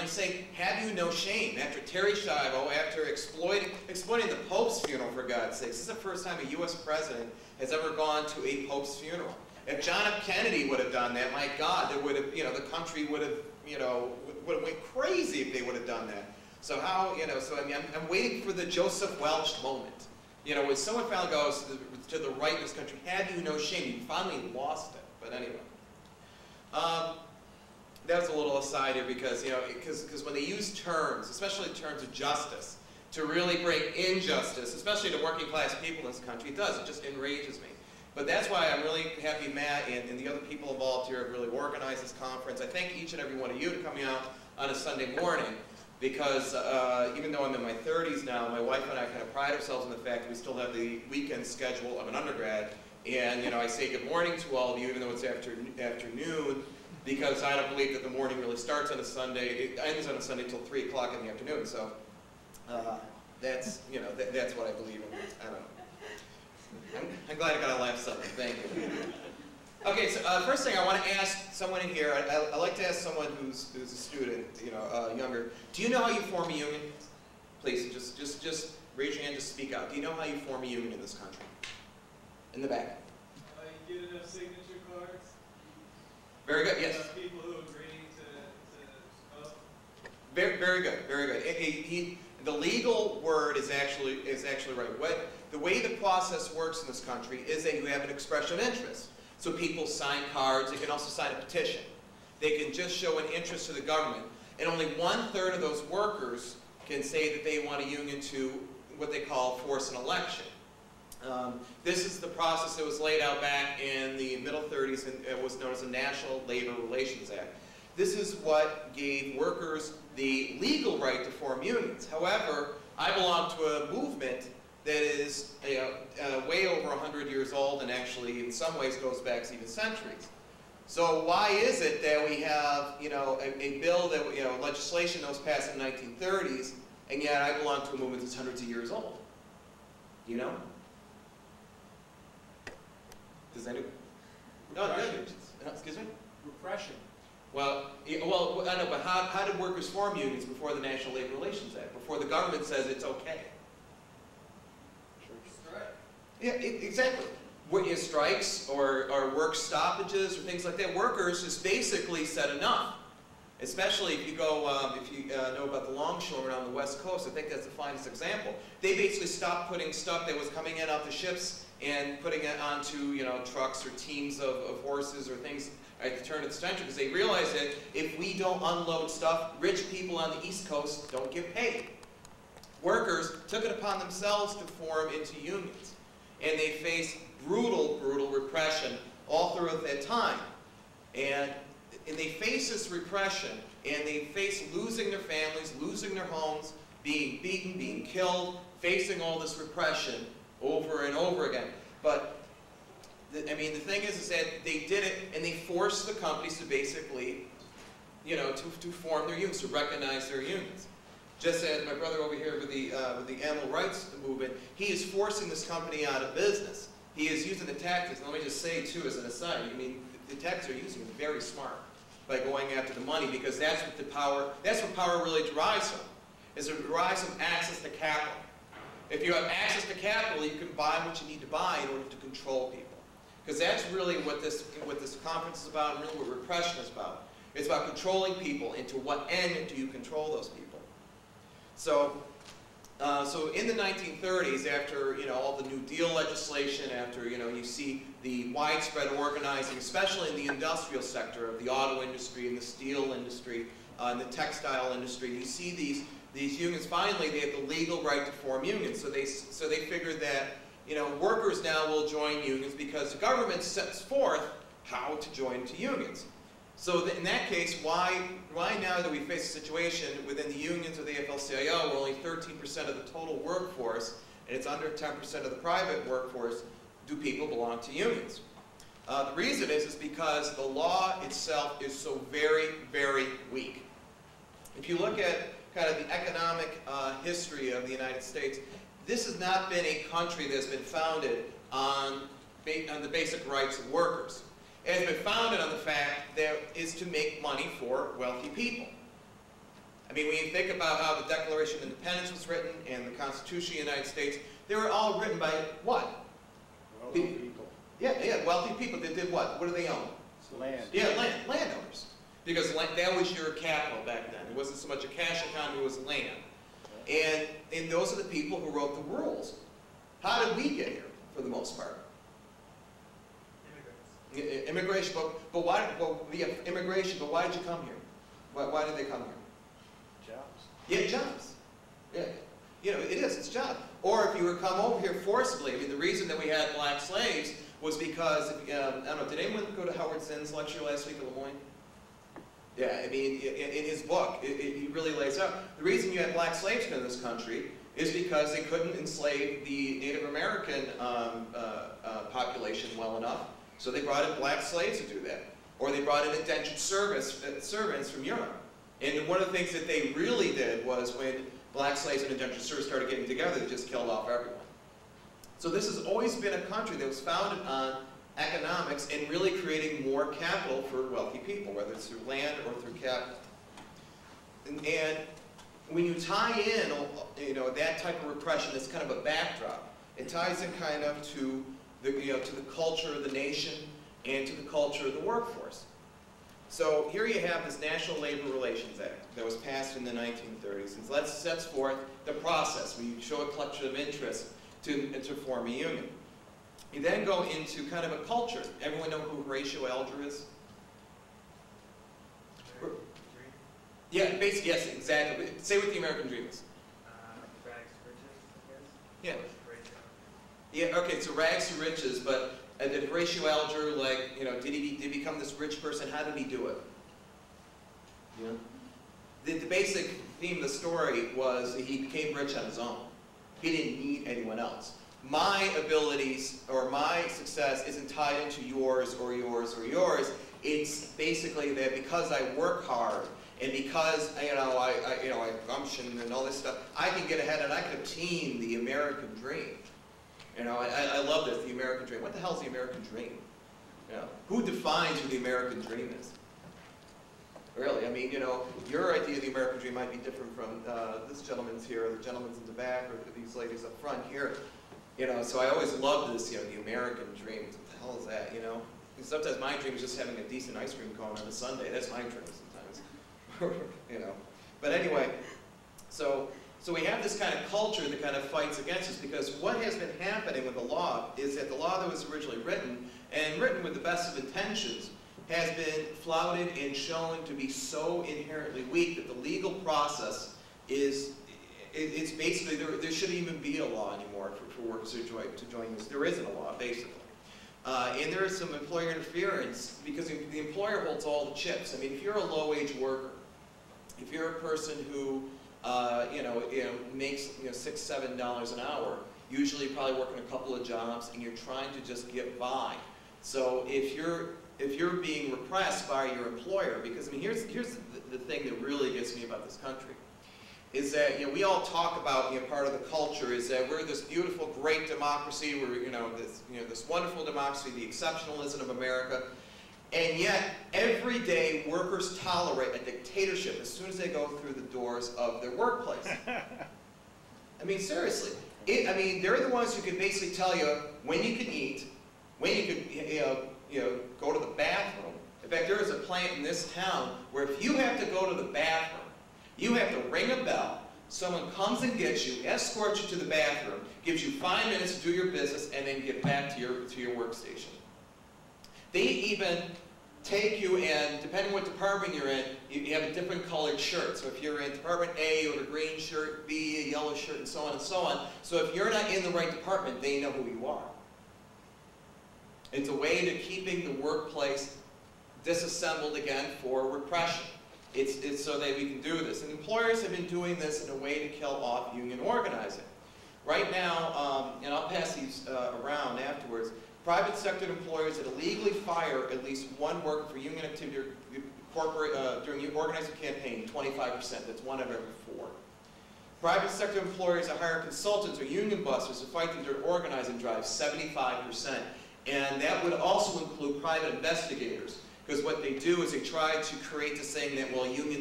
finally say, have you no shame? After Terry Schiavo, after exploiting the Pope's funeral, for God's sakes. This is the first time a U.S. president has ever gone to a Pope's funeral. If John F. Kennedy would have done that, my God, there would have, the country would have, would have went crazy if they would have done that. So how, so I mean, I'm waiting for the Joseph Welch moment. When someone finally goes to the right in this country, have you no shame? You finally lost it. But anyway. That was a little aside here because, because when they use terms, especially terms of justice, to really bring injustice, especially to working class people in this country, it does. It just enrages me. But that's why I'm really happy Matt and the other people involved here have really organized this conference. I thank each and every one of you for coming out on a Sunday morning because even though I'm in my 30s now, my wife and I kind of pride ourselves on the fact that we still have the weekend schedule of an undergrad. And I say good morning to all of you even though it's afternoon because I don't believe that the morning really starts on a Sunday. It ends on a Sunday until 3 o'clock in the afternoon. So that's, that's what I believe in. I don't know. I'm glad I got a laugh something. Thank you. Okay, so first thing I want to ask someone in here. I like to ask someone who's a student, younger. Do you know how you form a union? Please, just raise your hand. Just speak out. Do you know how you form a union in this country? In the back. You get enough signature cards. Very good. Yes. People who agree to vote. Very good. Very good. The legal word is actually right. The way the process works in this country is that you have an expression of interest. So people sign cards. They can also sign a petition. They can just show an interest to the government. And only 1/3 of those workers can say that they want a union to what they call force an election. This is the process that was laid out back in the middle 30s and it was known as the National Labor Relations Act. This is what gave workers the legal right to form unions. However, I belong to a movement that is way over 100 years old and actually in some ways goes back even centuries. So why is it that we have a bill that legislation that was passed in the 1930s and yet I belong to a movement that's hundreds of years old? Do you know? Does anyone? No, excuse me? Repression. Well, I know, but how did workers form unions before the National Labor Relations Act? Before the government says it's okay? Strike. Yeah, exactly. Strikes or work stoppages or things like that. Workers just basically said enough. Especially if you go, if you know about the longshoremen on the West Coast, I think that's the finest example. They basically stopped putting stuff that was coming in off the ships and putting it onto trucks or teams of horses or things at the turn of the century because they realized that if we don't unload stuff, rich people on the East Coast don't get paid. Workers took it upon themselves to form into unions, and they faced brutal repression all throughout that time. And they faced this repression, and they faced losing their families, losing their homes, being beaten, being killed, facing all this repression over and over again. But the thing is that they did it, and they forced the companies to basically, to form their unions, to recognize their unions. Just as my brother over here with the animal rights movement, he is forcing this company out of business. He is using the tactics. And let me just say too, as an aside, the tactics are using are very smart by going after the money because that's what power really derives from. It derives from access to capital. If you have access to capital, you can buy what you need to buy in order to control people. Because that's really what this conference is about and really what repression is about. It's about controlling people, and to what end do you control those people? So in the 1930s, after all the New Deal legislation, after you see the widespread organizing, especially in the industrial sector of the auto industry and the steel industry and the textile industry, you see these unions. Finally, they have the legal right to form unions. So they figured that workers now will join unions because the government sets forth how to join into unions. So in that case, why now that we face a situation within the unions of the AFL-CIO where only 13% of the total workforce, and it's under 10% of the private workforce, do people belong to unions? The reason is because the law itself is so very weak. If you look at kind of the economic history of the United States, this has not been a country that's been founded on the basic rights of workers. It has been founded on the fact that it's to make money for wealthy people. I mean, when you think about how the Declaration of Independence was written and the Constitution of the United States, they were all written by what? Wealthy people. Yeah, wealthy people that did what? What do they own? Land. Yeah, landowners. Because that was your capital back then. It wasn't so much a cash economy, it was land. And those are the people who wrote the rules. How did we get here, for the most part? Immigration, but why? Well, yeah, immigration. But why did you come here? Why did they come here? Jobs. Yeah, jobs. Yeah, you know, it's jobs. Or if you were come over here forcibly. I mean, the reason that we had black slaves was because I don't know. Did anyone go to Howard Zinn's lecture last week in Lemoyne? Yeah, I mean, in his book, he really lays out the reason you had black slaves in this country is because they couldn't enslave the Native American population well enough. So they brought in black slaves to do that. Or they brought in indentured servants from Europe. And one of the things that they really did was when black slaves and indentured servants started getting together, they just killed off everyone. So this has always been a country that was founded on economics and really creating more capital for wealthy people, whether it's through land or through capital. And when you tie in, you know, that type of repression, that's kind of a backdrop. It ties in kind of to the, you know, to the culture of the nation and to the culture of the workforce. So here you have this National Labor Relations Act that was passed in the 1930s, and that sets forth the process where you show a collection of interest to form a union. You then go into kind of a culture. Everyone know who Horatio Alger is? Yeah, basically, yes, exactly. Say what the American dream is. Rags to riches, I Yeah. guess. Yeah, okay, so rags to riches, but did Horatio Alger, like, you know, did he become this rich person? How did he do it? Yeah. The basic theme of the story was he became rich on his own. He didn't need anyone else. My abilities or my success isn't tied into yours or yours or yours. It's basically that because I work hard and because I gumption and all this stuff, I can get ahead and I can obtain the American dream. You know, I love this, the American dream. What the hell is the American dream? You know, who defines who the American dream is? Really, I mean, you know, your idea of the American dream might be different from this gentleman's here, or the gentleman's in the back, or these ladies up front here. You know, so I always loved this, you know, the American dream. What the hell is that, you know? And sometimes my dream is just having a decent ice cream cone on a Sunday. That's my dream sometimes. You know. But anyway, so we have this kind of culture that kind of fights against us, because what has been happening with the law is that the law that was originally written, and written with the best of intentions, has been flouted and shown to be so inherently weak that the legal process is, it's basically, there shouldn't even be a law anymore for workers to join this. There isn't a law, basically. And there is some employer interference, because the employer holds all the chips. I mean, if you're a low-wage worker, if you're a person who makes $6, $7 an hour, usually you're probably working a couple of jobs and you're trying to just get by. So if you're being repressed by your employer, because I mean, here's the thing that really gets me about this country, is that, you know, we all talk about, you know, part of the culture is that we're this beautiful, great democracy. We're, this wonderful democracy, the exceptionalism of America, and yet every day workers tolerate a dictatorship as soon as they go through the doors of their workplace. I mean, seriously. They're the ones who can basically tell you when you can eat, when you can, go to the bathroom. In fact, there is a plant in this town where if you have to go to the bathroom, you have to ring a bell, someone comes and gets you, escorts you to the bathroom, gives you 5 minutes to do your business, and then get back to your workstation. They even take you, and depending what department you're in, you have a different colored shirt. So if you're in Department A, you have a green shirt, B, a yellow shirt, and so on and so on. So if you're not in the right department, they know who you are. It's a way to keeping the workplace disassembled again for repression. It's so that we can do this. And employers have been doing this in a way to kill off union organizing. Right now, and I'll pass these around afterwards, private sector employers that illegally fire at least one worker for union activity during the organizing campaign, 25%. That's 1 out of every 4. Private sector employers that hire consultants or union busters to fight them during organizing drives, 75%. And that would also include private investigators, because what they do is they try to create this thing that, well, unions